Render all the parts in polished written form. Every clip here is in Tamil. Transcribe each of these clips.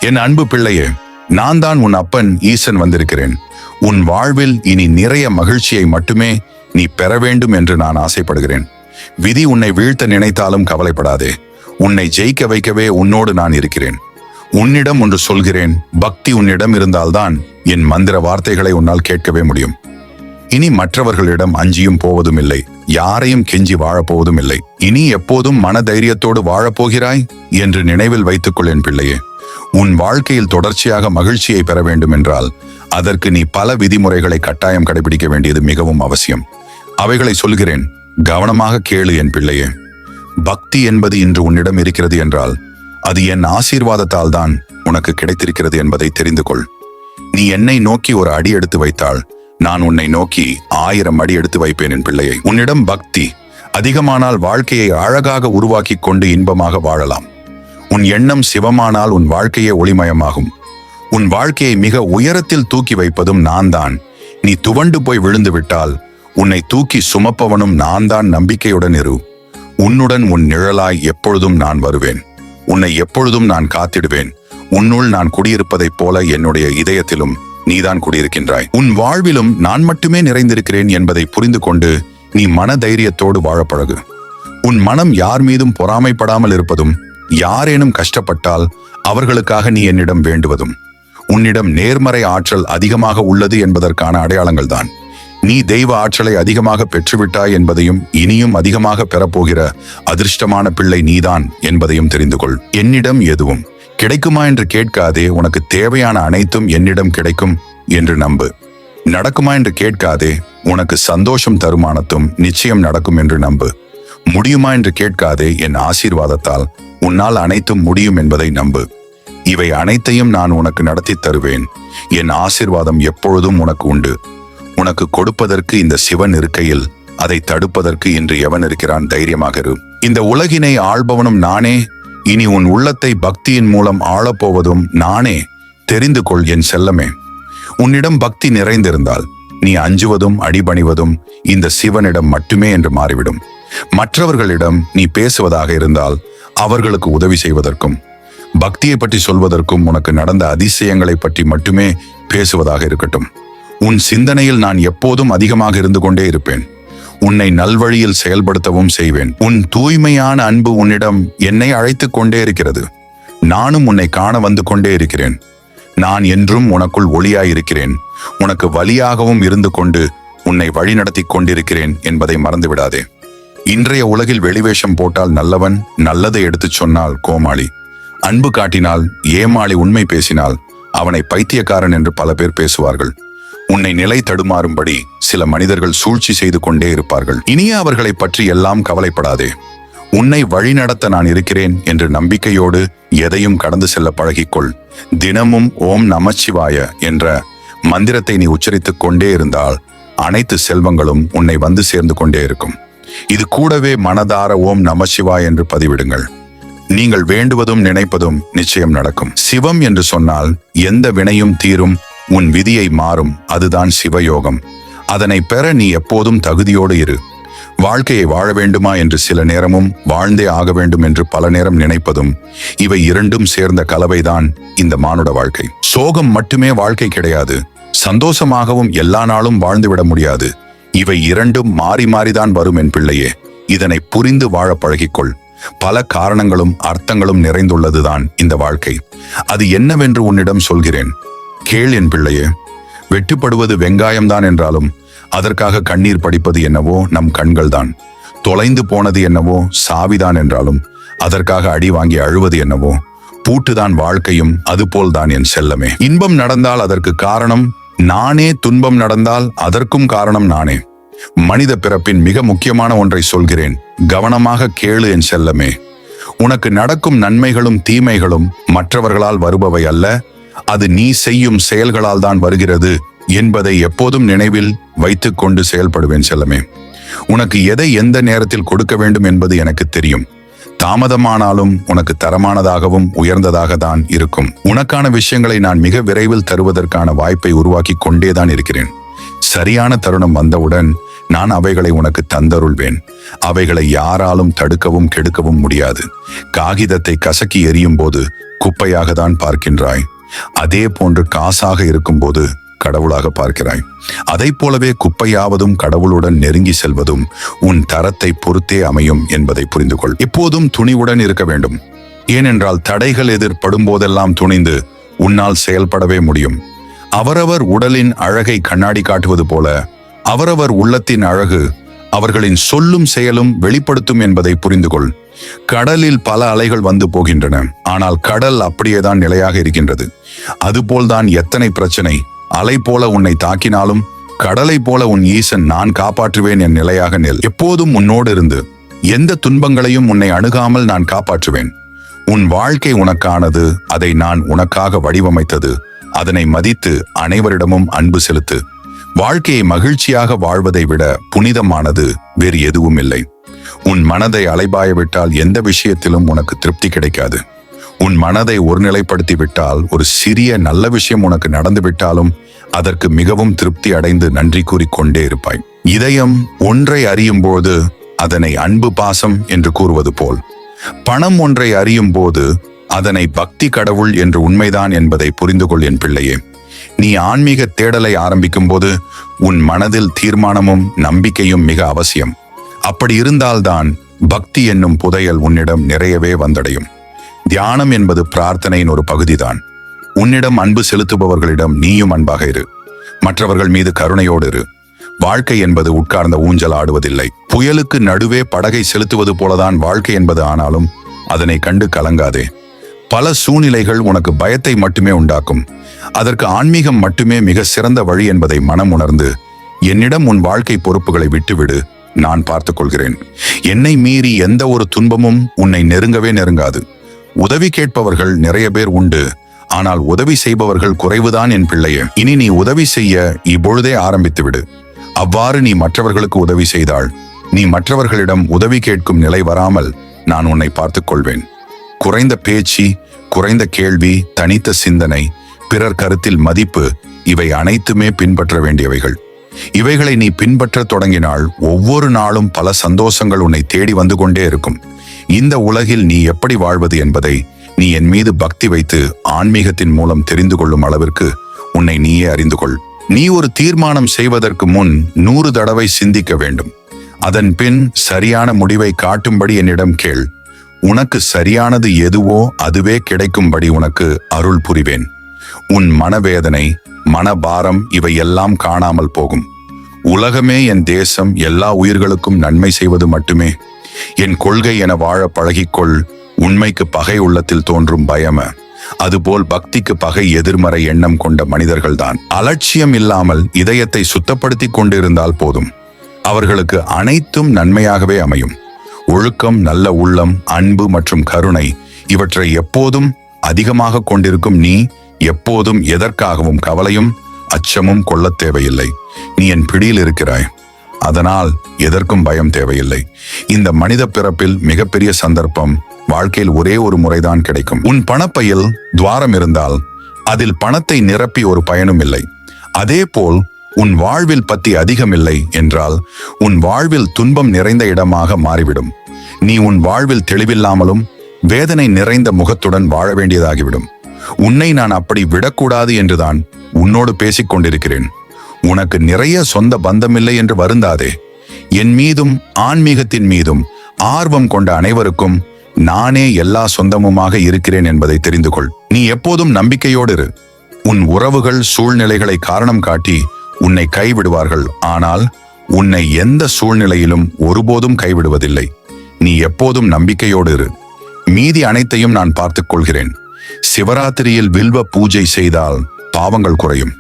என் அன்பு பிள்ளையே, நான் தான் உன் அப்பன் ஈசன் வந்திருக்கிறேன். உன் வாழ்வில் இனி நிறைய மகிழ்ச்சியை மட்டுமே நீ பெற வேண்டும் என்று நான் ஆசைப்படுகிறேன். விதி உன்னை வீழ்த்த நினைத்தாலும் கவலைப்படாதே. உன்னை ஜெயிக்க வைக்கவே உன்னோடு நான் இருக்கிறேன். உன்னிடம் ஒன்று சொல்கிறேன், பக்தி உன்னிடம் இருந்தால்தான் என் மந்திர வார்த்தைகளை உன்னால் கேட்கவே முடியும். இனி மற்றவர்களிடம் அஞ்சியும் போவதும் இல்லை, யாரையும் கெஞ்சி வாழப்போவதும் இல்லை. இனி எப்போதும் மன தைரியத்தோடு வாழப்போகிறாய் என்று நினைவில் வைத்துக்கொள் என் பிள்ளையே. உன் வாழ்க்கையில் தொடர்ச்சியாக மகிழ்ச்சியை பெற வேண்டும் என்றால் அதற்கு நீ பல விதிமுறைகளை கட்டாயம் கடைபிடிக்க வேண்டியது மிகவும் அவசியம். அவைகளை சொல்கிறேன், கவனமாக கேளு என் பிள்ளையே. பக்தி என்பது இன்று உன்னிடம் இருக்கிறது என்றால் அது என் ஆசீர்வாதத்தால் தான் உனக்கு கிடைத்திருக்கிறது என்பதை தெரிந்து கொள். நீ என்னை நோக்கி ஒரு அடி எடுத்து வைத்தால் நான் உன்னை நோக்கி 1000 அடி எடுத்து வைப்பேன் என் பிள்ளையை. உன்னிடம் பக்தி அதிகமானால் வாழ்க்கையை அழகாக உருவாக்கி கொண்டு இன்பமாக வாழலாம். உன் எண்ணம் சிவமானால் உன் வாழ்க்கையே ஒளிமயமாகும். உன் வாழ்க்கையை மிக உயரத்தில் தூக்கி வைப்பதும் நான் தான். நீ துவண்டு போய் விழுந்து விட்டால் உன்னை தூக்கி சுமப்பவனும் நான் தான். நம்பிக்கையுடன் இரு. உன்னுடன் உன் நிழலாய் எப்பொழுதும் நான் வருவேன். உன்னை எப்பொழுதும் நான் காத்திடுவேன். உன்னுள் நான் குடியிருப்பதைப் போல என்னுடைய இதயத்திலும் நீதான் குடியிருக்கின்றாய். உன் வாழ்விலும் நான் மட்டுமே நிறைந்திருக்கிறேன் என்பதை புரிந்து கொண்டு நீ மன தைரியத்தோடு வாழப்பழகு. உன் மனம் யார் மீதும் பொறாமைப்படாமல் இருப்பதும், யாரேனும் கஷ்டப்பட்டால் அவர்களுக்காக நீ என்னிடம் வேண்டுவதும், உன்னிடம் நேர்மறை ஆற்றல் அதிகமாக உள்ளது என்பதற்கான அடையாளங்கள் தான். நீ தெய்வ ஆற்றலை அதிகமாக பெற்றுவிட்டாய் என்பதையும் இனியும் அதிகமாக பெறப்போகிற அதிர்ஷ்டமான பிள்ளை நீதான் என்பதையும் தெரிந்து கொள். என்னிடம் எதுவும் கிடைக்குமா என்று கேட்காதே. உனக்கு தேவையான அனைத்தும் என்னிடம் கிடைக்கும் என்று நம்பு. நடக்குமா என்று கேட்காதே. உனக்கு சந்தோஷம் தருமானத்தும் நிச்சயம் நடக்கும் என்று நம்பு. முடியுமா என்று கேட்காதே. என் ஆசீர்வாதத்தால் உன்னால் அனைத்தும் முடியும் என்பதை நம்பு. இவை அனைத்தையும் நான் உனக்கு நடத்தி தருவேன். என் ஆசீர்வாதம் எப்பொழுதும் உனக்கு உண்டு. உனக்கு கொடுப்பதற்கு இந்த சிவன் இருக்கையில் அதை தடுப்பதற்கு இன்று எவன் இருக்கிறான்? தைரியமாக இரு. இந்த உலகினை ஆள்பவனும் நானே. இனி உன் உள்ளத்தை பக்தியின் மூலம் ஆளப்போவதும் நானே. தெரிந்து கொள் என் செல்லமே. உன்னிடம் பக்தி நிறைந்திருந்தால் நீ அஞ்சுவதும் அடிபணிவதும் இந்த சிவனிடம் மட்டுமே என்று மாறிவிடும். மற்றவர்களிடம் நீ பேசுவதாக இருந்தால் அவர்களுக்கு உதவி செய்வதற்கும், பக்தியை பற்றி சொல்வதற்கும், உனக்கு நடந்த அதிசயங்களை பற்றி மட்டுமே பேசுவதாக இருக்கட்டும். உன் சிந்தனையில் நான் எப்போதும் அதிகமாக இருந்து கொண்டே இருப்பேன். உன்னை நல்வழியில் செயல்படுத்தவும் செய்வேன். உன் தூய்மையான அன்பு உன்னிடம் என்னை அழைத்து கொண்டே இருக்கிறது. நானும் உன்னை காண வந்து கொண்டே இருக்கிறேன். நான் என்றும் உனக்குள் ஒளியாயிருக்கிறேன். உனக்கு வழியாகவும் இருந்து கொண்டு உன்னை வழிநடத்தி கொண்டிருக்கிறேன் என்பதை மறந்து விடாதே. இன்றைய உலகில் வெளிவேஷம் போட்டால் நல்லவன், நல்லதை எடுத்துச் சொன்னால் கோமாளி, அன்பு காட்டினால் ஏமாளி, உண்மை பேசினால் அவனை பைத்தியக்காரன் என்று பல பேர் பேசுவார்கள். உன்னை நிலை தடுமாறும்படி சில மனிதர்கள் சூழ்ச்சி செய்து கொண்டே இருப்பார்கள். இனிய அவர்களை பற்றி எல்லாம் கவலைப்படாதே. உன்னை வழிநடத்த நான் இருக்கிறேன் என்று நம்பிக்கையோடு எதையும் கடந்து செல்ல பழகிக்கொள். தினமும் ஓம் நமச்சிவாய என்ற மந்திரத்தை நீ உச்சரித்துக் கொண்டே இருந்தால் அனைத்து செல்வங்களும் உன்னை வந்து சேர்ந்து கொண்டே இருக்கும். இது கூடவே மனதார ஓம் நமசிவாய என்று பதிவிடுங்கள். நீங்கள் வேண்டுவதும் நினைப்பதும் நிச்சயம் நடக்கும். சிவம் என்று சொன்னால் எந்த வினையும் தீரும், உன் விதியை மாறும். அதுதான் சிவயோகம். அதனை பெற நீ எப்போதும் தகுதியோடு இரு. வாழ்க்கையை வாழ வேண்டுமா என்று சில நேரமும் வாழ்ந்தே ஆக வேண்டும் என்று பல நேரம் நினைப்பதும், இவை இரண்டும் சேர்ந்த கலவைதான் இந்த மானுட வாழ்க்கை. சோகம் மட்டுமே வாழ்க்கை கிடையாது. சந்தோஷமாகவும் எல்லா நாளும் வாழ்ந்துவிட முடியாது. இவை இரண்டும் மாறி மாறிதான் வரும் என் பிள்ளையே. இதனை புரிந்து வாழ பழகிக்கொள். பல காரணங்களும் அர்த்தங்களும் நிறைந்துள்ளதுதான் இந்த வாழ்க்கை. அது என்னவென்று உன்னிடம் சொல்கிறேன், கேள் என் பிள்ளையே. வெட்டுப்படுவது வெங்காயம்தான் என்றாலும் அதற்காக கண்ணீர் படிப்பது என்னவோ நம் கண்கள்தான். தொலைந்து போனது என்னவோ சாவிதான் என்றாலும் அதற்காக அடி வாங்கி அழுவது என்னவோ பூட்டுதான் வாழ்க்கையும். அதுபோல்தான் என் செல்லமே. இன்பம் நடந்தால் அதற்கு காரணம் நானே, துன்பம் நடந்தால் அதற்கும் காரணம் நானே. மனித பிறப்பின் மிக முக்கியமான ஒன்றை சொல்கிறேன், கவனமாக கேளு என் செல்லமே. உனக்கு நடக்கும் நன்மைகளும் தீமைகளும் மற்றவர்களால் வருபவை அல்ல, அது நீ செய்யும் செயல்களால் தான் வருகிறது என்பதை எப்போதும் நினைவில் வைத்துக் கொண்டு செயல்படுவேன் செல்லமே. உனக்கு எதை எந்த நேரத்தில் கொடுக்க வேண்டும் என்பது எனக்கு தெரியும். தாமதமானாலும் உனக்கு தரமானதாகவும் உயர்ந்ததாக தான் இருக்கும். உனக்கான விஷயங்களை நான் மிக விரைவில் தருவதற்கான வாய்ப்பை உருவாக்கி கொண்டேதான் இருக்கிறேன். சரியான தருணம் வந்தவுடன் நான் அவைகளை உனக்கு தந்தருள்வேன். அவைகளை யாராலும் தடுக்கவும் கெடுக்கவும் முடியாது. காகிதத்தை கசக்கி எரியும் போது குப்பையாக தான் பார்க்கின்றாய். அதே போன்று காசாக இருக்கும்போது கடவுளாக பார்க்கிறாய். அதை போலவே குப்பையாவதும் கடவுளுடன் நெருங்கி செல்வதும் உன் தரத்தை பொறுத்தே அமையும் என்பதை புரிந்து கொள். எப்போதும் துணிவுடன் இருக்க வேண்டும். ஏனென்றால் தடைகள் எதிர்படும் போதெல்லாம் துணிந்து உன்னால் செயல்படவே முடியும். அவரவர் உடலின் அழகை கண்ணாடி காட்டுவது போல அவரவர் உள்ளத்தின் அழகு அவர்களின் சொல்லும் செயலும் வெளிப்படுத்தும் என்பதை புரிந்து கொள். கடலில் பல அலைகள் வந்து போகின்றன, ஆனால் கடல் அப்படியேதான் நிலையாக இருக்கின்றது. அதுபோல்தான் எத்தனை பிரச்சனை அலை போல உன்னை தாக்கினாலும் கடலை போல உன் ஈசன் நான் காப்பாற்றுவேன் என் நிலையாக நில். எப்போதும் உன்னோடு இருந்து எந்த துன்பங்களையும் உன்னை அணுகாமல் நான் காப்பாற்றுவேன். உன் வாழ்க்கை உனக்கானது, அதை நான் உனக்காக வடிவமைத்தது. அதனை மதித்து அனைவரிடமும் அன்பு செலுத்து. வாழ்க்கையை மகிழ்ச்சியாக வாழ்வதை விட புனிதமானது வேறு எதுவும் இல்லை. உன் மனதை அலைபாய விட்டால் எந்த விஷயத்திலும் உனக்கு திருப்தி கிடைக்காது. உன் மனதை ஒருநிலைப்படுத்தி விட்டால் ஒரு சிறிய நல்ல விஷயம் உனக்கு நடந்து விட்டாலும் அதற்கு மிகவும் திருப்தி அடைந்து நன்றி கூறிக்கொண்டே இருப்பாய். இதயம் ஒன்றை அறியும் போது அதனை அன்பு பாசம் என்று கூறுவது போல் பணம் ஒன்றை அறியும் போது அதனை பக்தி கடவுள் என்று உண்மைதான் என்பதை புரிந்து கொள் என் பிள்ளையே. நீ ஆன்மீக தேடலை ஆரம்பிக்கும் போது உன் மனதில் தீர்மானமும் நம்பிக்கையும் மிக அவசியம். அப்படி இருந்தால்தான் பக்தி என்னும் புதையல் உன்னிடம் நிறையவே வந்தடையும். தியானம் என்பது பிரார்த்தனையின் ஒரு பகுதிதான். உன்னிடம் அன்பு செலுத்துபவர்களிடம் நீயும் அன்பாக இரு. மற்றவர்கள் மீது கருணையோடு இரு. வாழ்க்கை என்பது உட்கார்ந்த ஊஞ்சல் ஆடுவதில்லை. புயலுக்கு நடுவே படகை செலுத்துவது போலதான் வாழ்க்கை என்பது. ஆனாலும் அதனை கண்டு கலங்காதே. பல சூழ்நிலைகள் உனக்கு பயத்தை மட்டுமே உண்டாக்கும். அதற்கு ஆன்மீகம் மட்டுமே மிக சிறந்த வழி என்பதை மனம் உணர்ந்து என்னிடம் உன் வாழ்க்கை பொறுப்புகளை விட்டுவிடு, நான் பார்த்துக் கொள்கிறேன். என்னை மீறி எந்த ஒரு துன்பமும் உன்னை நெருங்கவே நெருங்காது. உதவி கேட்பவர்கள் நிறைய பேர் உண்டு, ஆனால் உதவி செய்பவர்கள் குறைவுதான் என் பிள்ளையே. இனி நீ உதவி செய்ய இப்பொழுதே ஆரம்பித்து விடு. அவ்வாறு நீ மற்றவர்களுக்கு உதவி செய்தால் நீ மற்றவர்களிடம் உதவி கேட்கும் நிலை வராமல் நான் உன்னை பார்த்துக் கொள்வேன். குறைந்த பேச்சு, குறைந்த கேள்வி, தனித்த சிந்தனை, பிறர் கருத்தில் மதிப்பு, இவை அனைத்துமே பின்பற்ற வேண்டியவைகள். இவைகளை நீ பின்பற்ற தொடங்கினால் ஒவ்வொரு நாளும் பல சந்தோஷங்கள் உன்னை தேடி வந்து கொண்டே இருக்கும். இந்த உலகில் நீ எப்படி வாழ்வது என்பதை நீ என் மீது பக்தி வைத்து ஆன்மீகத்தின் மூலம் தெரிந்து கொள்ளும் அளவிற்கு உன்னை நீயே அறிந்து கொள். நீ ஒரு தீர்மானம் செய்வதற்கு முன் 100 தடவை சிந்திக்க வேண்டும். அதன் பின் சரியான முடிவை காட்டும்படி என்னிடம் கேள். உனக்கு சரியானது எதுவோ அதுவே கிடைக்கும்படி உனக்கு அருள் புரிவேன். உன் மனவேதனை, மனபாரம் இவையெல்லாம் காணாமல் போகும். உலகமே என் தேசம், எல்லா உயிர்களுக்கும் நன்மை செய்வது மட்டுமே என் கொள்கை என வாழ பழகிக்கொள். உண்மைக்கு பகை உள்ளத்தில் தோன்றும் பயம, அதுபோல் பக்திக்கு பகை எதிர்மறை எண்ணம் கொண்ட மனிதர்கள்தான். அலட்சியம் இல்லாமல் இதயத்தை சுத்தப்படுத்தி கொண்டிருந்தால் போதும், அவர்களுக்கு அனைத்தும் நன்மையாகவே அமையும். ஒழுக்கம், நல்ல உள்ளம், அன்பு மற்றும் கருணை இவற்றை எப்போதும் அதிகமாக கொண்டிருக்கும் நீ எப்போதும் எதற்காகவும் கவலையும் அச்சமும் கொள்ளத் தேவையில்லை. நீ என் பிடியில் இருக்கிறாய், அதனால் எதற்கும் பயம் தேவையில்லை. இந்த மனித பிறப்பில் மிகப்பெரிய சந்தர்ப்பம் வாழ்க்கையில் ஒரே ஒரு முறைதான் கிடைக்கும். உன் பணப்பையில் துவாரம் இருந்தால் அதில் பணத்தை நிரப்பி ஒரு பயனும் இல்லை. அதே போல் உன் வாழ்வில் பத்தி அதிகமில்லை என்றால் உன் வாழ்வில் துன்பம் நிறைந்த இடமாக மாறிவிடும். நீ உன் வாழ்வில் தெளிவில்லாமலும் வேதனை நிறைந்த முகத்துடன் வாழ வேண்டியதாகிவிடும். உன்னை நான் அப்படி விடக்கூடாது என்றுதான் உன்னோடு பேசிக் கொண்டிருக்கிறேன். உனக்கு நிறைய சொந்த பந்தமில்லை என்று வருந்தாதே. என் மீதும் ஆன்மீகத்தின் மீதும் ஆர்வம் கொண்ட அனைவருக்கும் நானே எல்லா சொந்தமுமாக இருக்கிறேன் என்பதை தெரிந்து கொள். நீ எப்போதும் நம்பிக்கையோடு இரு. உன் உறவுகள் சூழ்நிலைகளை காரணம் காட்டி உன்னை கைவிடுவார்கள், ஆனால் உன்னை எந்த சூழ்நிலையிலும் ஒருபோதும் கைவிடுவதில்லை. நீ எப்போதும் நம்பிக்கையோடு இரு. மீதி அனைத்தையும் நான் பார்த்துக் கொள்கிறேன். சிவராத்திரியில் வில்வ பூஜை செய்தால் பாவங்கள் குறையும்.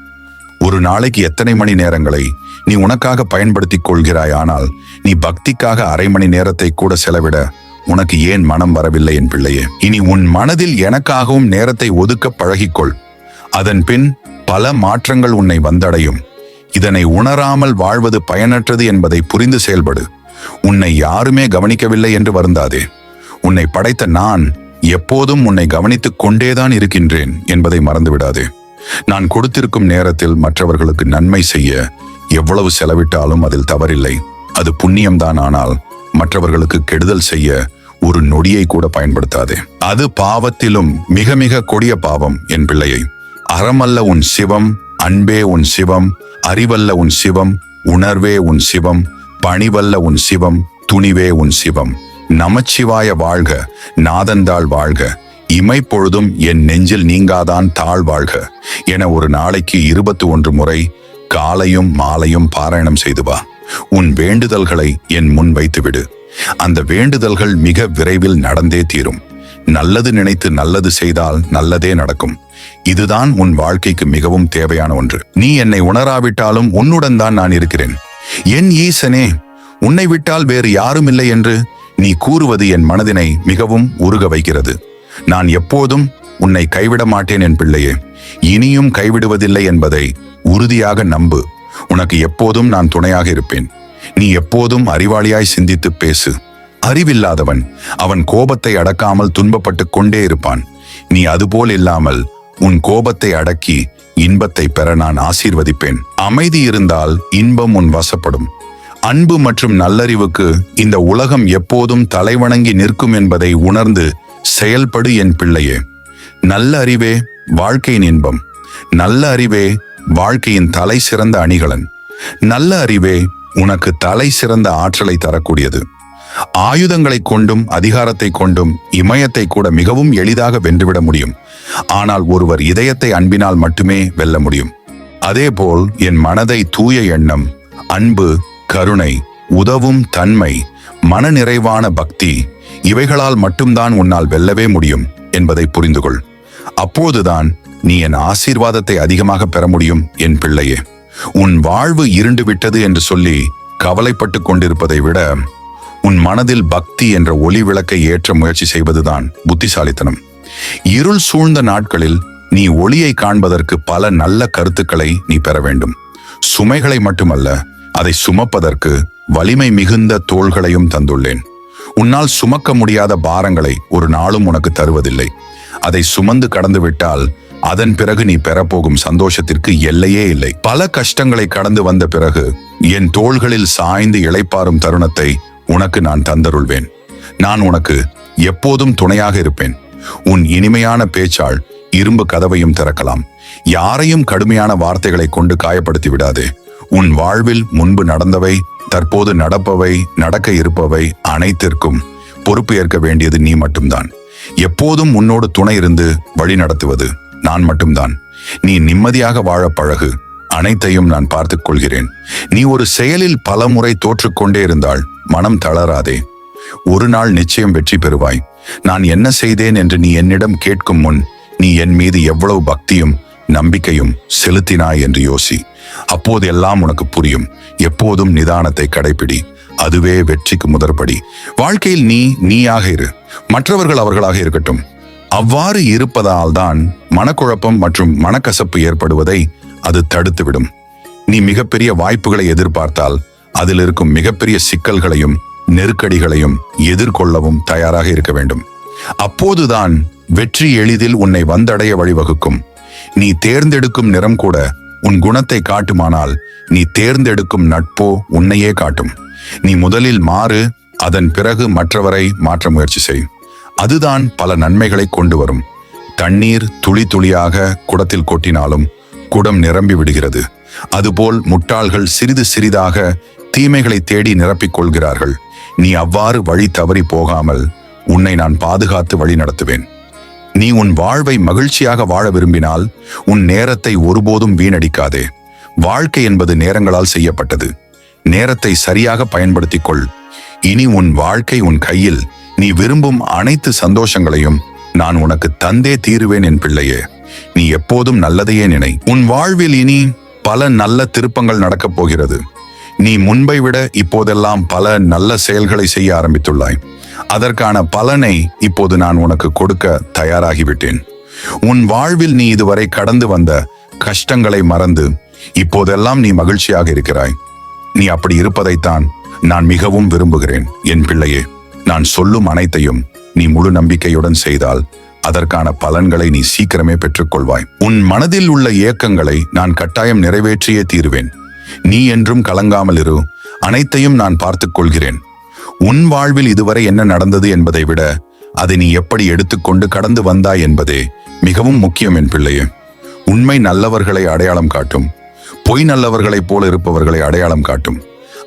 ஒரு நாளைக்கு எத்தனை மணி நேரங்களை நீ உனக்காக பயன்படுத்திக் கொள்கிறாய், ஆனால் நீ பக்திக்காக அரை மணி நேரத்தை கூட செலவிட உனக்கு ஏன் மனம் வரவில்லை என் பிள்ளையே? இனி உன் மனதில் எனக்காகவும் நேரத்தை ஒதுக்க பழகிக்கொள். அதன் பின் பல மாற்றங்கள் உன்னை வந்தடையும். இதனை உணராமல் வாழ்வது பயனற்றது என்பதை புரிந்து செயல்படு. உன்னை யாருமே கவனிக்கவில்லை என்று வருந்தாதே. உன்னை படைத்த நான் எப்போதும் உன்னை கவனித்துக் கொண்டேதான் இருக்கின்றேன் என்பதை மறந்துவிடாதே. நான் கொடுத்திருக்கும் நேரத்தில் மற்றவர்களுக்கு நன்மை செய்ய எவ்வளவு செலவிட்டாலும் அதில் தவறில்லை. அது புண்ணியம்தான். ஆனால் மற்றவர்களுக்கு கெடுதல் செய்ய ஒரு நொடியை கூட பயன்படுத்தாதே. அது பாவத்திலும் மிக மிக கொடிய பாவம் என் பிள்ளையை. அறமல்ல உன் சிவம், அன்பே உன் சிவம், அறிவல்ல உன் சிவம், உணர்வே உன் சிவம், பணிவல்ல உன் சிவம், துணிவே உன் சிவம். நமச்சிவாய வாழ்க, நாதந்தாள் வாழ்க, இமைப்பொழுதும் என் நெஞ்சில் நீங்காதான் தாழ் வாழ்க என ஒரு நாளைக்கு 21 முறை காலையும் மாலையும் பாராயணம் செய்து வா. உன் வேண்டுதல்களை என் முன் வைத்துவிடு. அந்த வேண்டுதல்கள் மிக விரைவில் நடந்தே தீரும். நல்லது நினைத்து நல்லது செய்தால் நல்லதே நடக்கும். இதுதான் உன் வாழ்க்கைக்கு மிகவும் தேவையான ஒன்று. நீ என்னை உணராவிட்டாலும் உன்னுடன் தான் நான் இருக்கிறேன். என் ஈசனே, உன்னை விட்டால் வேறு யாரும் இல்லை என்று நீ கூறுவது என் மனதினை மிகவும் உருக வைக்கிறது. நான் எப்போதும் உன்னை கைவிட மாட்டேன் என் பிள்ளையே. இனியும் கைவிடுவதில்லை என்பதை உறுதியாக நம்பு. உனக்கு எப்போதும் நான் துணையாக இருப்பேன். நீ எப்போதும் அறிவாளியாய் சிந்தித்து பேசு. அறிவில்லாதவன் அவன் கோபத்தை அடக்காமல் துன்பப்பட்டு கொண்டே இருப்பான். நீ அதுபோல் இல்லாமல் உன் கோபத்தை அடக்கி இன்பத்தை பெற நான் ஆசீர்வதிப்பேன். அமைதி இருந்தால் இன்பம் உன் வசப்படும். அன்பு மற்றும் நல்லறிவுக்கு இந்த உலகம் எப்போதும் தலைவணங்கி நிற்கும் என்பதை உணர்ந்து செயல்படு என் பிள்ளையே. நல்ல அறிவே வாழ்க்கையின் இன்பம். நல்ல அறிவே வாழ்க்கையின் தலை சிறந்த அணிகலன். நல்ல அறிவே உனக்கு தலை சிறந்த ஆற்றலை தரக்கூடியது. ஆயுதங்களை கொண்டும் அதிகாரத்தை கொண்டும் இமயத்தை கூட மிகவும் எளிதாக வென்றுவிட முடியும். ஆனால் ஒருவர் இதயத்தை அன்பினால் மட்டுமே வெல்ல முடியும். அதேபோல் என் மனதை தூய எண்ணம், அன்பு, கருணை, உதவும் தன்மை, மனநிறைவான பக்தி, இவைகளால் மட்டும்தான் உன்னால் வெல்லவே முடியும் என்பதை புரிந்துகொள். அப்போதுதான் நீ என் ஆசீர்வாதத்தை அதிகமாக பெற முடியும் என் பிள்ளையே. உன் வாழ்வு இருண்டு விட்டது என்று சொல்லி கவலைப்பட்டு கொண்டிருப்பதை விட உன் மனதில் பக்தி என்ற ஒளி விளக்கை ஏற்ற முயற்சி செய்வதுதான் புத்திசாலித்தனம். இருள் சூழ்ந்த நாட்களில் நீ ஒளியை காண்பதற்கு பல நல்ல கருத்துக்களை நீ பெற வேண்டும். சுமைகளை மட்டுமல்ல, அதை சுமப்பதற்கு வலிமை மிகுந்த தோள்களையும் தந்துள்ளேன். உன்னால் சுமக்க முடியாத பாரங்களை ஒரு நாளும் உனக்கு தருவதில்லை. அதை சுமந்து கடந்து விட்டால் அதன் பிறகு நீ பெறப்போகும் சந்தோஷத்திற்கு எல்லையே இல்லை. பல கஷ்டங்களை கடந்து வந்த பிறகு என் தோள்களில் சாய்ந்து இளைப்பாறும் தருணத்தை உனக்கு நான் தந்தருள்வேன். நான் உனக்கு எப்போதும் துணையாக இருப்பேன். உன் இனிமையான பேச்சால் இரும்பு கதவையும் திறக்கலாம். யாரையும் கடுமையான வார்த்தைகளை கொண்டு காயப்படுத்தி விடாதே. உன் வாழ்வில் முன்பு நடந்தவை, தற்போது நடப்பவை, நடக்க இருப்பவை அனைத்திற்கும் பொறுப்பு ஏற்க வேண்டியது நீ மட்டும்தான். எப்போதும் உன்னோடு துணை இருந்து வழி நடத்துவது நான் மட்டும்தான். நீ நிம்மதியாக வாழ பழகு. அனைத்தையும் நான் பார்த்துக் கொள்கிறேன். நீ ஒரு செயலில் பல முறை தோற்றுக்கொண்டே இருந்தால் மனம் தளராதே. ஒரு நாள் நிச்சயம் வெற்றி பெறுவாய். நான் என்ன செய்தேன் என்று நீ என்னிடம் கேட்கும் முன் நீ என் மீது எவ்வளவு பக்தியும் நம்பிக்கையும் செலுத்தினாய் என்று யோசி. அப்போது எல்லாம் உனக்கு புரியும். எப்போதும் நிதானத்தை கடைபிடி. அதுவே வெற்றிக்கு முதற்படி. வாழ்க்கையில் நீ நீயாக இரு, மற்றவர்கள் அவர்களாக இருக்கட்டும். அவ்வாறு இருப்பதால் தான் மனக்குழப்பம் மற்றும் மனக்கசப்பு ஏற்படுவதை அது தடுத்துவிடும். நீ மிகப்பெரிய வாய்ப்புகளை எதிர்பார்த்தால் அதில் இருக்கும் மிகப்பெரிய சிக்கல்களையும் நெருக்கடிகளையும் எதிர்கொள்ளவும் தயாராக இருக்க வேண்டும். அப்போதுதான் வெற்றி எளிதில் உன்னை வந்தடைய வழிவகுக்கும். நீ தேர்ந்தெடுக்கும் நிறம் கூட உன் குணத்தை காட்டுமானால் நீ தேர்ந்தெடுக்கும் நட்போ உன்னையே காட்டும். நீ முதலில் மாறு, அதன் பிறகு மற்றவரை மாற்ற முயற்சி செய். அதுதான் பல நன்மைகளை கொண்டு வரும். தண்ணீர் துளி துளியாக குடத்தில் கொட்டினாலும் குடம் நிரம்பி விடுகிறது. அதுபோல் முட்டாள்கள் சிறிது சிறிதாக தீமைகளை தேடி நிரப்பிக் கொள்கிறார்கள். நீ அவ்வாறு வழி தவறி போகாமல் உன்னை நான் பாதுகாத்து வழி நடத்துவேன். நீ உன் வாழ்வை மகிழ்ச்சியாக வாழ விரும்பினால் உன் நேரத்தை ஒருபோதும் வீணடிக்காதே. வாழ்க்கை என்பது நேரங்களால் செய்யப்பட்டது. நேரத்தை சரியாக பயன்படுத்திக் கொள். இனி உன் வாழ்க்கை உன் கையில். நீ விரும்பும் அனைத்து சந்தோஷங்களையும் நான் உனக்கு தந்தே தீருவேன் என் பிள்ளையே. நீ எப்போதும் நல்லதையே நினை. உன் வாழ்வில் இனி பல நல்ல திருப்பங்கள் நடக்கப் போகிறது. நீ முன்பை விட இப்போதெல்லாம் பல நல்ல செயல்களை செய்ய ஆரம்பித்துள்ளாய். அதற்கான பலனை இப்போது நான் உனக்கு கொடுக்க தயாராகிவிட்டேன். உன் வாழ்வில் நீ இதுவரை கடந்து வந்த கஷ்டங்களை மறந்து இப்போதெல்லாம் நீ மகிழ்ச்சியாக இருக்கிறாய். நீ அப்படி இருப்பதைத்தான் நான் மிகவும் விரும்புகிறேன் என் பிள்ளையே. நான் சொல்லும் அனைத்தையும் நீ முழு நம்பிக்கையுடன் செய்தால் அதற்கான பலன்களை நீ சீக்கிரமே பெற்றுக்கொள்வாய். உன் மனதில் உள்ள ஏக்கங்களை நான் கட்டாயம் நிறைவேற்றியே தீருவேன். நீ என்றும் கலங்காமல் இரு. அனைத்தையும் நான் பார்த்துக் கொள்கிறேன். உன் வாழ்வில் இதுவரை என்ன நடந்தது என்பதை விட அதை நீ எப்படி எடுத்துக்கொண்டு கடந்து வந்தாய் என்பதே மிகவும் முக்கியம் என் பிள்ளையே. உண்மை நல்லவர்களை அடையாளம் காட்டும், பொய் நல்லவர்களைப் போல இருப்பவர்களை அடையாளம் காட்டும்.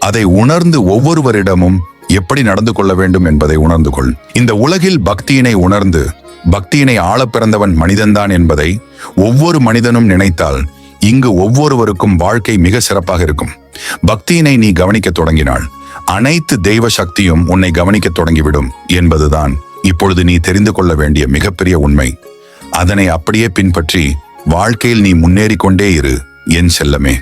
அதை உணர்ந்து ஒவ்வொருவரிடமும் எப்படி நடந்து கொள்ள வேண்டும் என்பதை உணர்ந்து கொள். இந்த உலகில் பக்தியினை உணர்ந்து பக்தியினை ஆள பிறந்தவன் மனிதன்தான் என்பதை ஒவ்வொரு மனிதனும் நினைத்தால் இங்கு ஒவ்வொருவருக்கும் வாழ்க்கை மிக சிறப்பாக இருக்கும். பக்தியினை நீ கவனிக்க தொடங்கினாள் அனைத்து தெய்வ சக்தியும் உன்னை கவனிக்க தொடங்கிவிடும் என்பதுதான் இப்பொழுது நீ தெரிந்து கொள்ள வேண்டிய மிகப்பெரிய உண்மை. அதனை அப்படியே பின்பற்றி வாழ்க்கையில் நீ முன்னேறி கொண்டே இரு என் செல்லமே.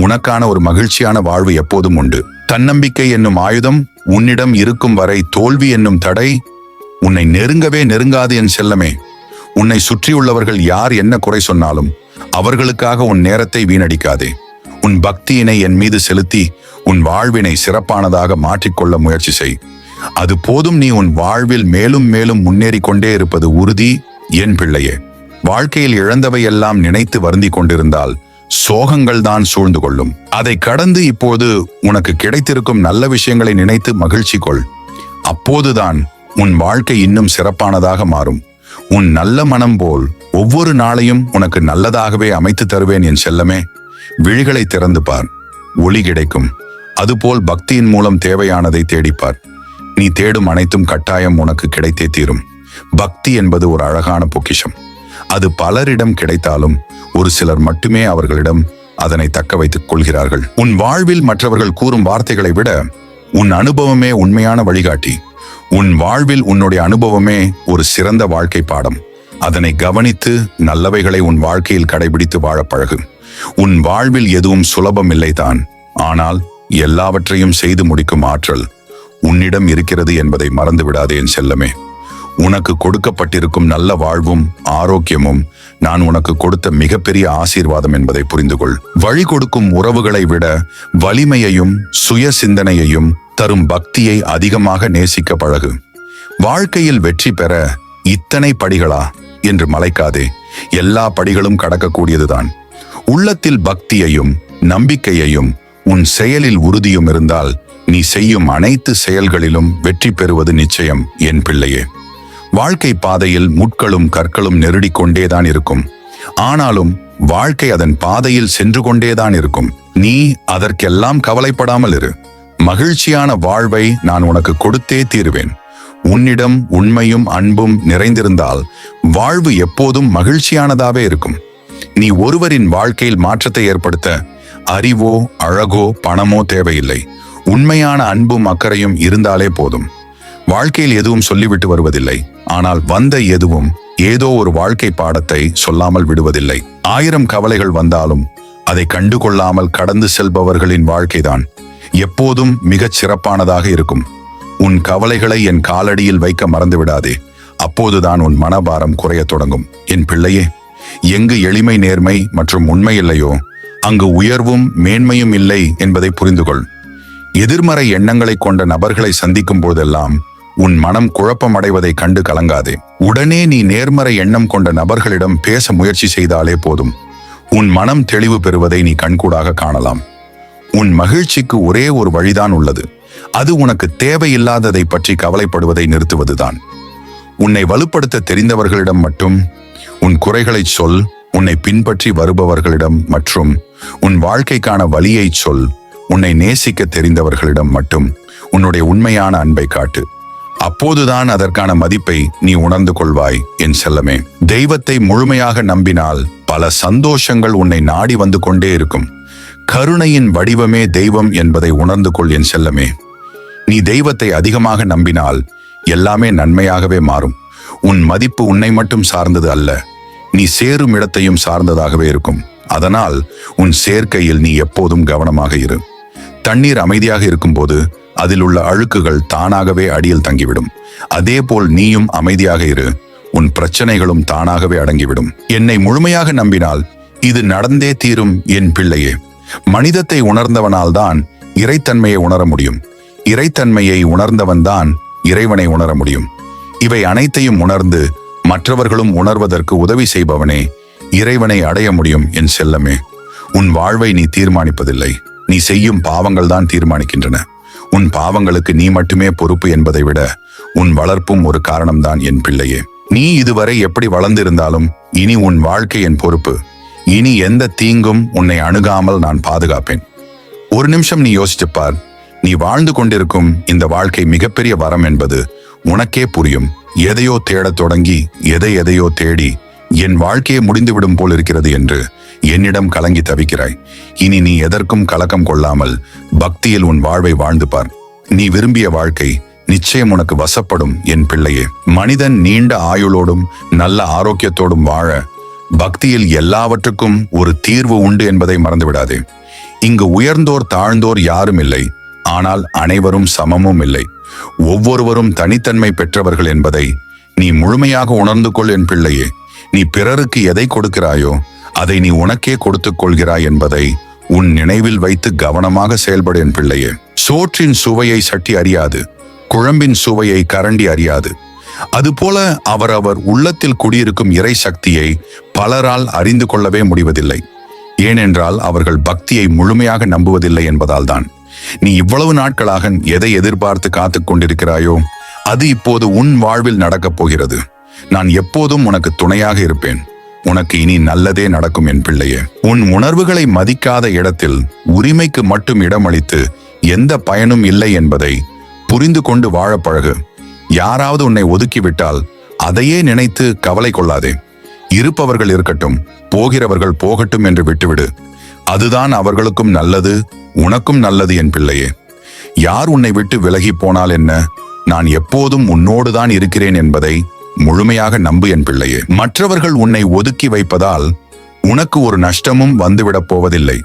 உனக்கான ஒரு மகிழ்ச்சியான வாழ்வு எப்போதும் உண்டு. தன்னம்பிக்கை என்னும் ஆயுதம் உன்னிடம் இருக்கும் வரை தோல்வி என்னும் தடை உன்னை நெருங்கவே நெருங்காது என் செல்லமே. உன்னை சுற்றியுள்ளவர்கள் யார் என்ன குறை சொன்னாலும் அவர்களுக்காக உன் நேரத்தை வீணடிக்காதே. உன் பக்தியினை என் மீது செலுத்தி உன் வாழ்வினை சிறப்பானதாக மாற்றிக்கொள்ள முயற்சி செய். அது போதும். நீ உன் வாழ்வில் மேலும் மேலும் முன்னேறி கொண்டே இருப்பது உறுதி என் பிள்ளையே. வாழ்க்கையில் இழந்தவையெல்லாம் நினைத்து வருந்தி கொண்டிருந்தால் சோகங்கள் தான் சூழ்ந்து கொள்ளும். அதை கடந்து இப்போது உனக்கு கிடைத்திருக்கும் நல்ல விஷயங்களை நினைத்து மகிழ்ச்சி கொள். அப்போதுதான் உன் வாழ்க்கை இன்னும் சிறப்பானதாக மாறும். உன் நல்ல மனம் போல் ஒவ்வொரு நாளையும் உனக்கு நல்லதாகவே அமைத்து தருவேன் என் செல்லமே. விழிகளை திறந்து பார், ஒளி கிடைக்கும். அதுபோல் பக்தியின் மூலம் தேவையானதை தேடிப்பார். நீ தேடும் அனைத்தும் கட்டாயம் உனக்கு கிடைத்தே தீரும். பக்தி என்பது ஒரு அழகான பொக்கிஷம். அது பலரிடம் கிடைத்தாலும் ஒரு சிலர் மட்டுமே அவர்களிடம் அதனை தக்க வைத்துக் கொள்கிறார்கள். உன் வாழ்வில் மற்றவர்கள் கூறும் வார்த்தைகளை விட உன் அனுபவமே உண்மையான வழிகாட்டி. உன் வாழ்வில் உன்னுடைய அனுபவமே ஒரு சிறந்த வாழ்க்கை பாடம். அதனை கவனித்து நல்லவைகளை உன் வாழ்க்கையில் கடைபிடித்து வாழ பழகு. உன் வாழ்வில் எதுவும் சுலபம் இல்லைதான், ஆனால் எல்லாவற்றையும் செய்து முடிக்கும் ஆற்றல் உன்னிடம் இருக்கிறது என்பதை மறந்து விடாதே என் செல்லமே. உனக்கு கொடுக்கப்பட்டிருக்கும் நல்ல வாழ்வும் ஆரோக்கியமும் நான் உனக்கு கொடுத்த மிகப்பெரிய ஆசீர்வாதம் என்பதை புரிந்து கொள். வழி கொடுக்கும் உறவுகளை விட வலிமையையும் சுய சிந்தனையையும் தரும் பக்தியை அதிகமாக நேசிக்க பழகு. வாழ்க்கையில் வெற்றி பெற இத்தனை படிகளா என்று மலைக்காதே. எல்லா படிகளும் கடக்கக்கூடியதுதான். உள்ளத்தில் பக்தியையும் நம்பிக்கையையும் உன் செயலில் உறுதியும் இருந்தால் நீ செய்யும் அனைத்து செயல்களிலும் வெற்றி பெறுவது நிச்சயம் என் பிள்ளையே. வாழ்க்கை பாதையில் முட்களும் கற்களும் நெருடிக்கொண்டேதான் இருக்கும். ஆனாலும் வாழ்க்கை அதன் பாதையில் சென்று கொண்டேதான் இருக்கும். நீ அதற்கெல்லாம் கவலைப்படாமல் இரு. மகிழ்ச்சியான வாழ்வை நான் உனக்கு கொடுத்தே தீருவேன். உன்னிடம் உண்மையும் அன்பும் நிறைந்திருந்தால் வாழ்வு எப்போதும் மகிழ்ச்சியானதாவே இருக்கும். நீ ஒருவரின் வாழ்க்கையில் மாற்றத்தை ஏற்படுத்த அறிவோ அழகோ பணமோ தேவையில்லை. உண்மையான அன்பும் அக்கறையும் இருந்தாலே போதும். வாழ்க்கையில் எதுவும் சொல்லிவிட்டு வருவதில்லை, ஆனால் வந்த எதுவும் ஏதோ ஒரு வாழ்க்கை பாடத்தை சொல்லாமல் விடுவதில்லை. 1000 கவலைகள் வந்தாலும் அதை கண்டுகொள்ளாமல் கடந்து செல்பவர்களின் வாழ்க்கைதான் எப்போதும் மிகச் சிறப்பானதாக இருக்கும். உன் கவலைகளை என் காலடியில் வைக்க மறந்து விடாதே. அப்போதுதான் உன் மனபாரம் குறையத் தொடங்கும். என் பிள்ளையே, எங்கு எளிமை நேர்மை மற்றும் உண்மை இல்லையோ அங்கு உயர்வும் மேன்மையும் இல்லை என்பதை புரிந்து கொள். எதிர்மறை எண்ணங்களை கொண்ட நபர்களை சந்திக்கும் போதெல்லாம் உன் மனம் குழப்பம் அடைவதை கண்டு கலங்காதே. உடனே நீ நேர்மறை எண்ணம் கொண்ட நபர்களிடம் பேச முயற்சி செய்தாலே போதும். உன் மனம் தெளிவு பெறுவதை நீ கண்கூடாக காணலாம். உன் மகிழ்ச்சிக்கு ஒரே ஒரு வழிதான் உள்ளது. அது உனக்கு தேவையில்லாததை பற்றி கவலைப்படுவதை நிறுத்துவதுதான். உன்னை வலுப்படுத்த தெரிந்தவர்களிடம் மட்டும் உன் குறைகளை சொல். உன்னை பின்பற்றி வருபவர்களிடம் மற்றும் உன் வாழ்க்கைக்கான வழியை சொல். உன்னை நேசிக்க தெரிந்தவர்களிடம் மட்டும் உன்னுடைய உண்மையான அன்பை காட்டு. அப்போதுதான் அதற்கான மதிப்பை நீ உணர்ந்து கொள்வாய் என் செல்லமே. தெய்வத்தை முழுமையாக நம்பினால் பல சந்தோஷங்கள் உன்னை நாடி வந்து கொண்டே இருக்கும். கருணையின் வடிவமே தெய்வம் என்பதை உணர்ந்து கொள் என் செல்லமே. நீ தெய்வத்தை அதிகமாக நம்பினால் எல்லாமே நன்மையாகவே மாறும். உன் மதிப்பு உன்னை மட்டும் சார்ந்தது அல்ல, நீ சேரும் இடத்தையும் சார்ந்ததாகவே இருக்கும். அதனால் உன் சேர்க்கையில் நீ எப்போதும் கவனமாக இரு. தண்ணீர் அமைதியாக இருக்கும்போது அதில் உள்ள அழுக்குகள் தானாகவே அடியில் தங்கிவிடும். அதேபோல் நீயும் அமைதியாக இரு, உன் பிரச்சனைகளும் தானாகவே அடங்கிவிடும். என்னை முழுமையாக நம்பினால் இது நடந்தே தீரும் என் பிள்ளையே. மனிதத்தை உணர்ந்தவனால் தான் இறைத்தன்மையை உணர முடியும். இறைத்தன்மையை உணர்ந்தவன்தான் இறைவனை உணர முடியும். இவை அனைத்தையும் உணர்ந்து மற்றவர்களும் உணர்வதற்கு உதவி செய்பவனே இறைவனை அடைய முடியும் என் செல்லமே. உன் வாழ்வை நீ தீர்மானிப்பதில்லை, நீ செய்யும் பாவங்கள் தான் தீர்மானிக்கின்றன. உன் பாவங்களுக்கு நீ மட்டுமே பொறுப்பு என்பதை விட உன் வளர்ப்பும் ஒரு காரணம்தான் என் பிள்ளையே. நீ இதுவரை எப்படி வளர்ந்திருந்தாலும் இனி உன் வாழ்க்கை என் பொறுப்பு. இனி எந்த தீங்கும் உன்னை அணுகாமல் நான் பாதுகாப்பேன். ஒரு நிமிஷம் நீ யோசிச்சுப்பார். நீ வாழ்ந்து கொண்டிருக்கும் இந்த வாழ்க்கை மிகப்பெரிய வரம் என்பது உனக்கே புரியும். எதையோ தேடத் தொடங்கி எதையோ தேடி என் வாழ்க்கையை முடிந்துவிடும் போல் இருக்கிறது என்று என்னிடம் கலங்கி தவிக்கிறாய். இனி நீ எதற்கும் கலக்கம் கொள்ளாமல் பக்தியில் உன் வாழ்வை வாழ்ந்து பார். நீ விரும்பிய வாழ்க்கை நிச்சயம் உனக்கு வசப்படும் என் பிள்ளையே. மனிதன் நீண்ட ஆயுளோடும் நல்ல ஆரோக்கியத்தோடும் வாழ பக்தியில் எல்லாவற்றுக்கும் ஒரு தீர்வு உண்டு என்பதை மறந்துவிடாதே. இங்கு உயர்ந்தோர் தாழ்ந்தோர் யாரும் இல்லை, ஆனால் அனைவரும் சமமும் இல்லை. ஒவ்வொருவரும் தனித்தன்மை பெற்றவர்கள் என்பதை நீ முழுமையாக உணர்ந்து கொள் என் பிள்ளையே. நீ பிறருக்கு எதை கொடுக்கிறாயோ அதை நீ உனக்கே கொடுத்துக் கொள்கிறாய் என்பதை உன் நினைவில் வைத்து கவனமாக செயல்படு என் பிள்ளையே. சோற்றின் சுவையை சட்டி அறியாது, குழம்பின் சுவையை கரண்டி அறியாது. அதுபோல அவரவர் உள்ளத்தில் குடியிருக்கும் இறை சக்தியை பலரால் அறிந்து கொள்ளவே முடிவதில்லை. ஏனென்றால் அவர்கள் பக்தியை முழுமையாக நம்புவதில்லை என்பதால் தான். நீ இவ்வளவு நாட்களாக எதை எதிர்பார்த்து காத்து கொண்டிருக்கிறாயோ அது இப்போது உன் வாழ்வில் நடக்கப் போகிறது. நான் எப்போதும் உனக்கு துணையாக இருப்பேன். உனக்கு இனி நல்லதே நடக்கும் என் பிள்ளையே. உன் உணர்வுகளை மதிக்காத இடத்தில் உரிமைக்கு மட்டும் இடமளித்து எந்த பயனும் இல்லை என்பதை புரிந்து கொண்டு வாழ பழகு. யாராவது உன்னை ஒதுக்கிவிட்டால் அதையே நினைத்து கவலை கொள்ளாதே. இருப்பவர்கள் இருக்கட்டும், போகிறவர்கள் போகட்டும் என்று விட்டுவிடு. அதுதான் அவர்களுக்கும் நல்லது, உனக்கும் நல்லது என் பிள்ளையே. யார் உன்னை விட்டு விலகி போனால் என்ன, நான் எப்போதும் உன்னோடுதான் இருக்கிறேன் என்பதை முழுமையாக நம்பு என் பிள்ளையே. மற்றவர்கள் உன்னை ஒதுக்கி வைப்பதால் உனக்கு ஒரு நஷ்டமும் வந்துவிடப் போவதில்லை.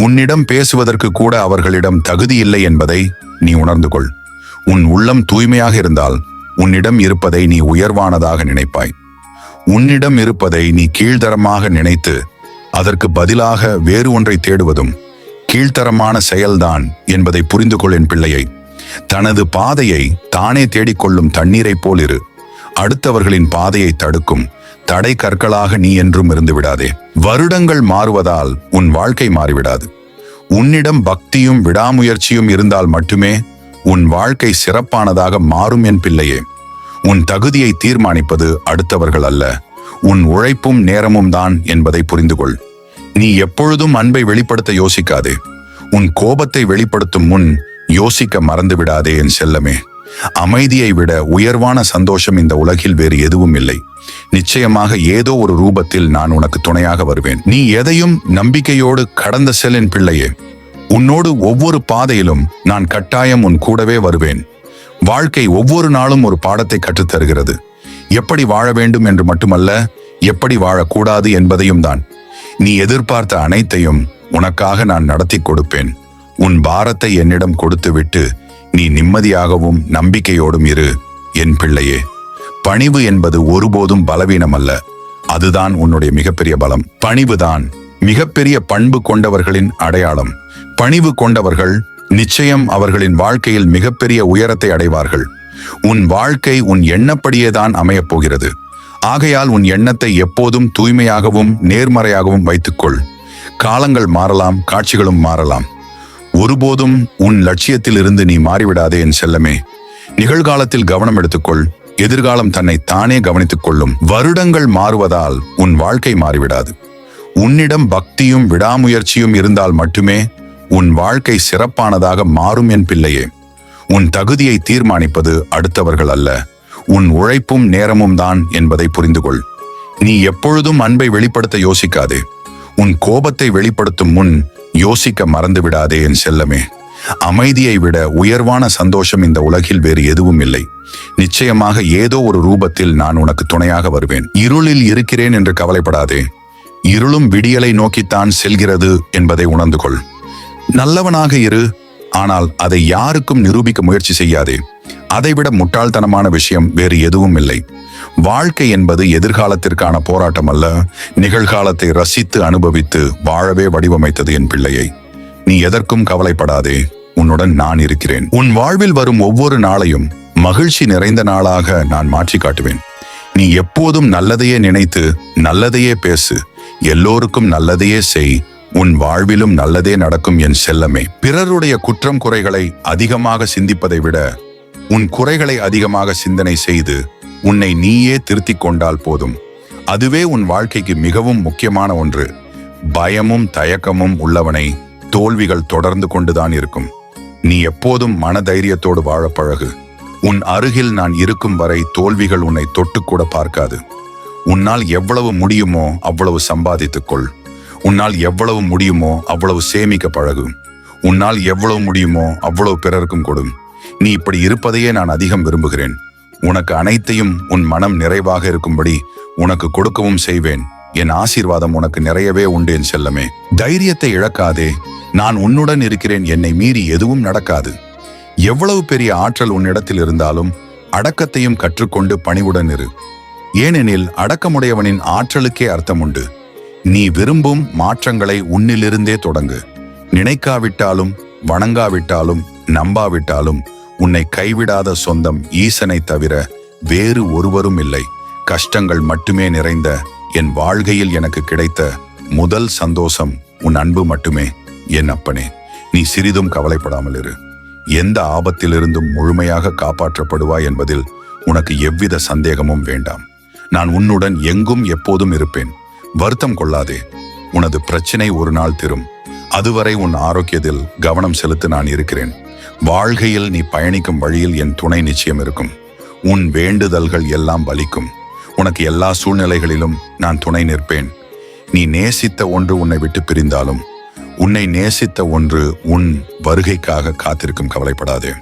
உன்னிடம் பேசுவதற்கு கூட அவர்களிடம் தகுதி இல்லை என்பதை நீ உணர்ந்து கொள். உன் உள்ளம் தூய்மையாக இருந்தால் உன்னிடம் இருப்பதை நீ உயர்வானதாக நினைப்பாய். உன்னிடம் இருப்பதை நீ கீழ்த்தரமாக நினைத்து அதற்கு பதிலாக வேறு ஒன்றை தேடுவதும் கீழ்த்தரமான செயல்தான் என்பதை புரிந்து கொள் என் பிள்ளையை. தனது பாதையை தானே தேடிக்கொள்ளும் தண்ணீரை போல் இரு. அடுத்தவர்களின் பாதையை தடுக்கும் தடை கற்களாக நீ என்றும் இருந்து விடாதே. வருடங்கள் மாறுவதால் உன் வாழ்க்கை மாறிவிடாது. உன்னிடம் பக்தியும் விடாமுயற்சியும் இருந்தால் மட்டுமே உன் வாழ்க்கை சிறப்பானதாக மாறும் என் பிள்ளையே. உன் தகுதியை தீர்மானிப்பது அடுத்தவர்கள் அல்ல, உன் உழைப்பும் நேரமும் தான் என்பதை புரிந்து கொள். நீ எப்பொழுதும் அன்பை வெளிப்படுத்த யோசிக்காதே. உன் கோபத்தை வெளிப்படுத்தும் முன் யோசிக்க மறந்து விடாதே என் செல்லமே. அமைதியை விட உயர்வான சந்தோஷம் இந்த உலகில் வேறு எதுவும் இல்லை. நிச்சயமாக ஏதோ ஒரு ரூபத்தில் நான் உனக்கு துணையாக வருவேன். நீ எதையும் நம்பிக்கையோடு கடந்த செல் என் பிள்ளையே. உன்னோடு ஒவ்வொரு பாதையிலும் நான் கட்டாயம் உன் கூடவே வருவேன். வாழ்க்கை ஒவ்வொரு நாளும் ஒரு பாடத்தை கற்றுத்தருகிறது. எப்படி வாழ வேண்டும் என்று மட்டுமல்ல, எப்படி வாழக்கூடாது என்பதையும் தான். நீ எதிர்பார்த்த அனைத்தையும் உனக்காக நான் நடத்தி கொடுப்பேன். உன் பாரத்தை என்னிடம் கொடுத்துவிட்டு நீ நிம்மதியாகவும் நம்பிக்கையோடும் இரு என் பிள்ளையே. பணிவு என்பது ஒருபோதும் பலவீனம் அல்ல, அதுதான் உன்னுடைய மிகப்பெரிய பலம். பணிவுதான் மிகப்பெரிய பண்பு கொண்டவர்களின் அடையாளம். பணிவு கொண்டவர்கள் நிச்சயம் அவர்களின் வாழ்க்கையில் மிகப்பெரிய உயரத்தை அடைவார்கள். உன் வாழ்க்கை உன் எண்ணப்படியேதான் அமையப் போகிறது. ஆகையால் உன் எண்ணத்தை எப்போதும் தூய்மையாகவும் நேர்மறையாகவும் வைத்துக்கொள். காலங்கள் மாறலாம், காட்சிகளும் மாறலாம். ஒருபோதும் உன் லட்சியத்தில் இருந்து நீ மாறிவிடாதே என் செல்லமே. நிகழ்காலத்தில் கவனம் எடுத்துக்கொள். எதிர்காலம் தன்னை தானே கவனித்துக் கொள்ளும். வருடங்கள் மாறுவதால் உன் வாழ்க்கை மாறிவிடாது. உன்னிடம் பக்தியும் விடாமுயற்சியும் இருந்தால் மட்டுமே உன் வாழ்க்கை சிறப்பானதாக மாறும் என் பிள்ளையே. உன் தகுதியை தீர்மானிப்பது அடுத்தவர்கள் அல்ல, உன் உழைப்பும் நேரமும் தான் என்பதை புரிந்து கொள். நீ எப்பொழுதும் அன்பை வெளிப்படுத்த யோசிக்காதே. உன் கோபத்தை வெளிப்படுத்தும் முன் யோசிக்க மறந்து விடாதே என் செல்லமே. அமைதியை விட உயர்வான சந்தோஷம் இந்த உலகில் வேறு எதுவும் இல்லை. நிச்சயமாக ஏதோ ஒரு ரூபத்தில் நான் உனக்கு துணையாக வருவேன். இருளில் இருக்கிறேன் என்று கவலைப்படாதே. இருளும் விடியலை நோக்கித்தான் செல்கிறது என்பதை உணர்ந்து கொள். நல்லவனாக இரு, ஆனால் அதை யாருக்கும் நிரூபிக்க முயற்சி செய்யாதே. அதைவிட முட்டாள்தனமான விஷயம் வேறு எதுவும் இல்லை. வாழ்க்கை என்பது எதிர்காலத்திற்கான போராட்டம் அல்ல, நிகழ்காலத்தை ரசித்து அனுபவித்து வாழவே வடிவமைத்தது என் பிள்ளையை. நீ எதற்கும் கவலைப்படாதே, உன்னுடன் நான் இருக்கிறேன். உன் வாழ்வில் வரும் ஒவ்வொரு நாளையும் மகிழ்ச்சி நிறைந்த நாளாக நான் மாற்றி காட்டுவேன். நீ எப்போதும் நல்லதையே நினைத்து நல்லதையே பேசு. எல்லோருக்கும் நல்லதையே செய். உன் வாழ்விலும் நல்லதே நடக்கும் என் செல்லமே. பிறருடைய குற்றம் குறைகளை அதிகமாக சிந்திப்பதை விட உன் குறைகளை அதிகமாக சிந்தனை செய்து உன்னை நீயே திருத்திக் கொண்டால் போதும். அதுவே உன் வாழ்க்கைக்கு மிகவும் முக்கியமான ஒன்று. பயமும் தயக்கமும் உள்ளவனை தோல்விகள் தொடர்ந்து கொண்டுதான் இருக்கும். நீ எப்போதும் மனதைரியத்தோடு வாழ பழகு. உன் அருகில் நான் இருக்கும் வரை தோல்விகள் உன்னை தொட்டுக்கூட பார்க்காது. உன்னால் எவ்வளவு முடியுமோ அவ்வளவு சம்பாதித்துக்கொள். உன்னால் எவ்வளவு முடியுமோ அவ்வளவு சேமிக்க பழகு. உன்னால் எவ்வளவு முடியுமோ அவ்வளவு பிறருக்கும் கொடு. நீ இப்படி இருப்பதையே நான் அதிகம் விரும்புகிறேன். உனக்கு அனைத்தையும் உன் மனம் நிறைவாக இருக்கும்படி உனக்கு கொடுக்கவும் செய்வேன். என் ஆசீர்வாதம் உனக்கு நிறையவே உண்டு என் செல்லமே. தைரியத்தை இழக்காதே. நான் உன்னுடன் இருக்கிறேன். என்னை மீறி எதுவும் நடக்காது. எவ்வளவு பெரிய ஆற்றல் உன்னிடத்தில் இருந்தாலும் அடக்கத்தையும் கற்றுக்கொண்டு பணிவுடன் இரு. ஏனெனில் அடக்கமுடையவனின் ஆற்றலுக்கே அர்த்தம் உண்டு. நீ விரும்பும் மாற்றங்களை உன்னிலிருந்தே தொடங்கு. நினைக்காவிட்டாலும் வணங்காவிட்டாலும் நம்பாவிட்டாலும் உன்னை கைவிடாத சொந்தம் ஈசனை தவிர வேறு ஒருவரும் இல்லை. கஷ்டங்கள் மட்டுமே நிறைந்த என் வாழ்க்கையில் எனக்கு கிடைத்த முதல் சந்தோஷம் உன் அன்பு மட்டுமே. என் அப்பனே, நீ சிறிதும் கவலைப்படாமல் இரு. எந்த ஆபத்திலிருந்தும் முழுமையாக காப்பாற்றப்படுவாய் என்பதில் உனக்கு எவ்வித சந்தேகமும் வேண்டாம். நான் உன்னுடன் எங்கும் எப்போதும் இருப்பேன். வருத்தம் கொள்ளாதே. உனது பிரச்சனை ஒரு நாள் தீரும். அதுவரை உன் ஆரோக்கியத்தில் கவனம் செலுத்த நான் இருக்கிறேன். வாழ்க்கையில் நீ பயணிக்கும் வழியில் என் துணை நிச்சயம் இருக்கும். உன் வேண்டுதல்கள் எல்லாம் பலிக்கும். உனக்கு எல்லா சூழ்நிலைகளிலும் நான் துணை நிற்பேன். நீ நேசித்த ஒன்று உன்னை விட்டு பிரிந்தாலும் உன்னை நேசித்த ஒன்று உன் வருகைக்காக காத்திருக்கும். கவலைப்படாதே.